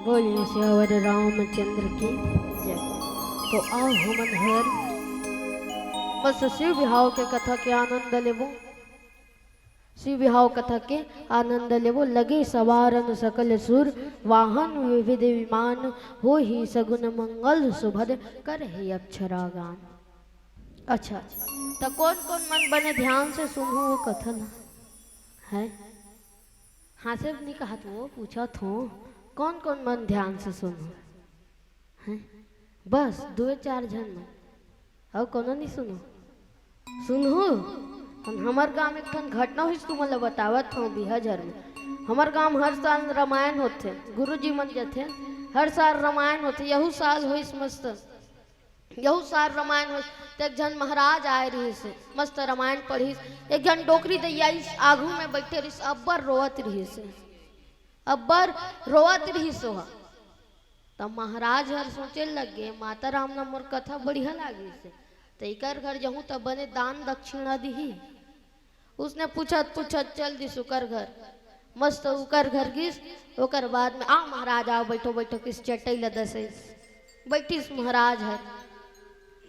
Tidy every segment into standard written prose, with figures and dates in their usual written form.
बोलिए सियावर रामचंद्र की जय। तो आओ हमन हर बस शिव विहाव के कथा के आनंद लेबो। शिव विहाव कथा के आनंद लेबो। लगे सवारन सकल सुर वाहन विविध विमान हो ही सगुन मंगल सुभद कर ही अक्षरा गान। अच्छा तो कौन कौन मन बने ध्यान से सुनो वो कथा ना है। हाँ से नहीं कहा तो वो पूछा थो कौन कौन मन ध्यान से सुनो है। बस दो चार जन मन और कोनो नहीं सुनो सुनो। हमार गांव एक ठन घटना हुई तुमला बतावत हूँ बिहार में। हमार गांव हर साल रामायण होते गुरुजी मन जथे हर साल रामायण होते। यहू साल हुई मस्त यहू साल रामायण हो। एक जन महाराज आए रही से मस्त रामायण पढ़ी। एक जन डोकरी दैया आगू में बैठे रही अब्बर रोवत रही से अब्बर रोवत रही सोहा। तब महाराज हर सोचे लग गए माता राम ना मोर कथा बढ़िया लागी से तैकर घर जाऊँ तब बने दान दक्षिणा दी। उसने पूछत पूछत चल दी सुकर घर मस्त उकर घर गिस। ओकर बाद में आ महाराज आओ बैठो बैठो किस चटई लदस बैठीस महाराज है।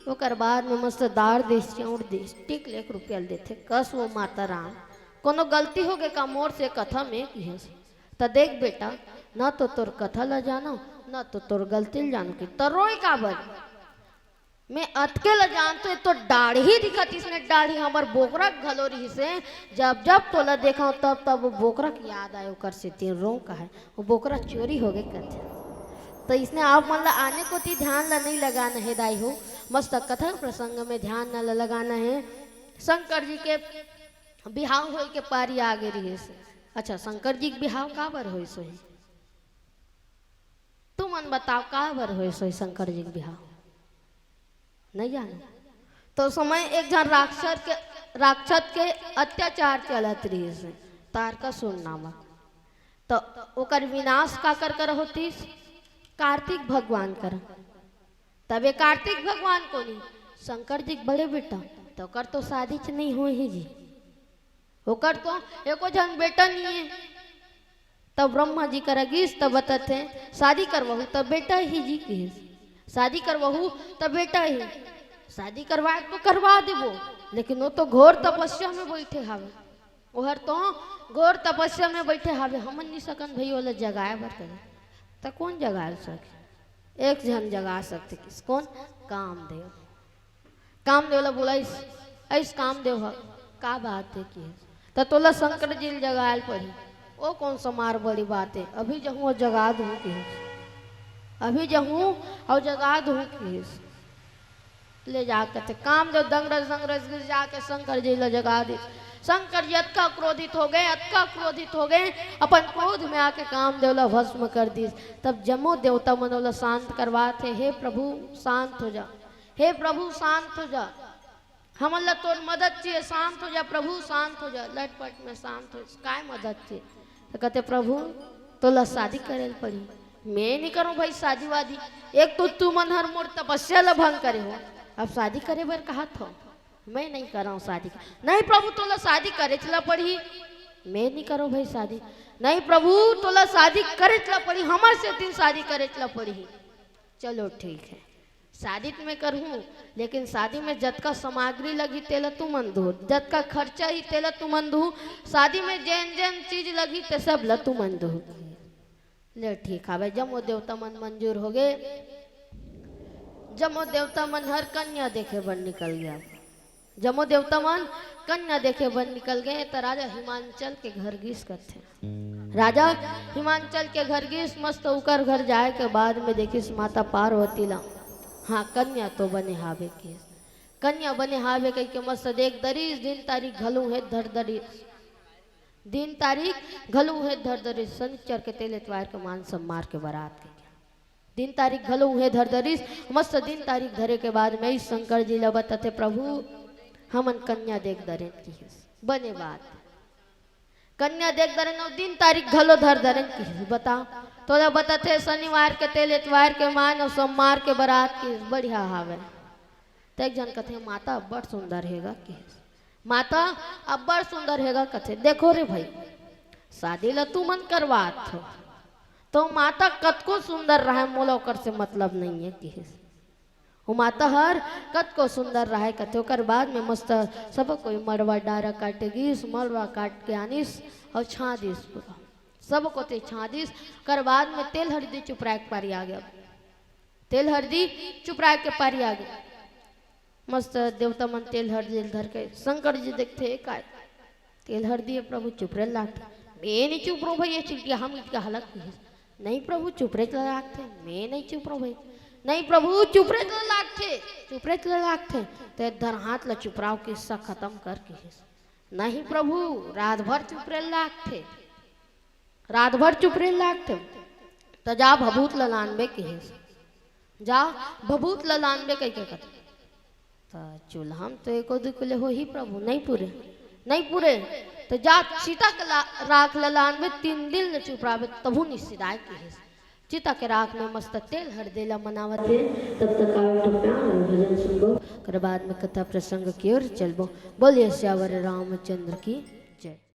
ओकर बाद में मस्त दार देश चौड़ देश टिक लेक रुपया देते कस वो माता राम कोनो गलती हो गए का मोर से कथा में की तो देख बेटा ना तो तोर कथा ला जानो ना तो तोर गलती ल जानो की तो रोई का बर मैं अटके ला जानतो तो दाढ़ी दिखत इसने दाढ़ी हमार बोकरा घलो रही से जब जब तोला देखा तब तब वो बोकरा की याद आए ओकर से तीन रो का है वो बोकरा चोरी हो गए कथे। तो इसने आप मन ला आने को ती ध्यान ला नहीं लगाना है दाई हो मस्त कथा प्रसंग में ध्यान न लगाना है। शंकर जी के बिहाव हो के पारी आगे रही से। अच्छा शंकर जी के बिहाव का बर हो सो तू मन बताओ का बर हो सो शंकर जी के बिहाव नहीं जानो। तो समय एक जन राक्षस के अत्याचार चलत रही से तारकासुर नामक। तो ओकर विनाश का कर होती कार्तिक भगवान कर। तबे कार्तिक भगवान को नहीं शंकर जी बड़े बेटा तो कर तो शादी च नहीं हो ही जी ओकर तो एको जन बेटा नहीं है। तब ब्रह्मा जी करगिस तब बताते शादी करवाहू तब बेटा ही जी की शादी करवाहू तब बेटा ही शादी करवाए तो करवा देबो लेकिन वो तो घोर तपस्या में बैठे हावे ओहर तो घोर तपस्या में बैठे हावे हमन नहीं सकन भई वाला जगाए बर करे तो कौन जगा सके। एक जन जगा सकते किस कौन कामदेव। कामदेव ला बोला इस कामदेव का बात है कि तो तोला शंकर जी जगाल पड़ी ओ कौन सा मार बड़ी बात है अभी जहूँ जगा दूँ कि अभी जहूँ और जगा दूँ कि ले जाकर कामदेव दंगरस जाके शंकर जी ला जगा दे। शंकर जी अतका क्रोधित हो गए अपन क्रोध में आके कामदेव ला भस्म कर दी। तब जमो देवता मनोला शांत करवाते हे प्रभु शांत हो जा हे प्रभु शांत हो जा हमन ला तोर मदद चाहिए शांत हो जा प्रभु शांत हो जा। लटपट में शांत हो काय मदद चाहिए तो कहते प्रभु तोला शादी करे पड़ी मैं नहीं करूँ भाई शादी वादी। एक तो तू मन हर मोर तपस्या ला भंग करे हो अब शादी करे बर कहा था मैं नहीं कर रहा हूँ शादी नहीं प्रभु तोला शादी करे चला पड़ी मैं नहीं करो भाई शादी नहीं प्रभु तोला शादी करे चला पड़ी हमारे से दिन शादी करे चला पड़ी। चलो ठीक है शादी तो मैं करूँ लेकिन शादी में जत का सामग्री लगी तेला तू मन दू जत का खर्चा ही तेला तू मन दू शादी में जैन जैन चीज लगी ते सब ल तू मन दू ले ठीक है भाई। जमो देवता मन मंजूर हो गए। जमो देवता मन हर कन्या देखे बन निकल गया। जमो देवता मन कन्या देखे बन निकल गए तो राजा हिमांचल के घर गिस करते राजा हिमांचल के घर गिस मस्त उकर घर जाए के बाद में देखिस माता पार्वती ला हाँ कन्या तो बने हावे के कन्या बने हावे कह के मस्त देख दरीस दिन तारीख घलू है धर दरीस दिन तारीख घलू है धर दरीस शनिचर के तेल एतवार के मान सम्मार के बारात के दिन तारीख घलो है धर दरीस मस्त दिन तारीख धरे के बाद में शंकर जी ला बताते प्रभु हमन कन्या देख दरे की बने बात कन्या देख दरे नो दिन तारीख घलो धर दरे की बता तोला बताते शनिवार के तेल एतवार के मान और सोमवार के बारात की बढ़िया हावे। तो एक जन कथे माता बड़ सुंदर हैगा कि माता अब बड़ सुंदर हैगा कथे देखो रे भाई शादी ला तू मन करवात हो तो माता कत को सुंदर रहा मोला ओकर से मतलब नहीं है कि वो माता हर कत को सुंदर रहा कथे ओकर बाद में मस्त सब कोई मरवा डारा काटेगिस मरवा काट के आनिस और छादिस पूरा सब को ते छादिस कर बाद में तेल हल्दी चुपरा के पारी आ गया तेल हल्दी चुपरा के पारी आ गया मस्त देवता मन तेल हल्दी धर के शंकर जी देखते काय तेल हल्दी है प्रभु चुपरे लाटे मैं नहीं चुप रहो भैया चिल्टिया हम इसका हालत नहीं प्रभु चुपरे लागते मैं नहीं चुप रहो भाई नहीं प्रभु चुपरे लागते तो धर हाथ ला चुपराव किस्सा खत्म करके नहीं प्रभु रात भर चुपरे लागते तो जा भभूत ललानबे के जा भभूत ललानबे कह के कथे तो चूल्हा तो एको दुकुले हो ही प्रभु नहीं पूरे तो जा सीता के राख ललान में 3 दिन न चुपरावे तभु निश्चिदाय की चिता के राख में मस्त तेल हर देला मनावत है तब तक भजन सुनबो कर बाद में कथा प्रसंग की ओर चलबो बोलिए श्यावर रामचंद्र की जय।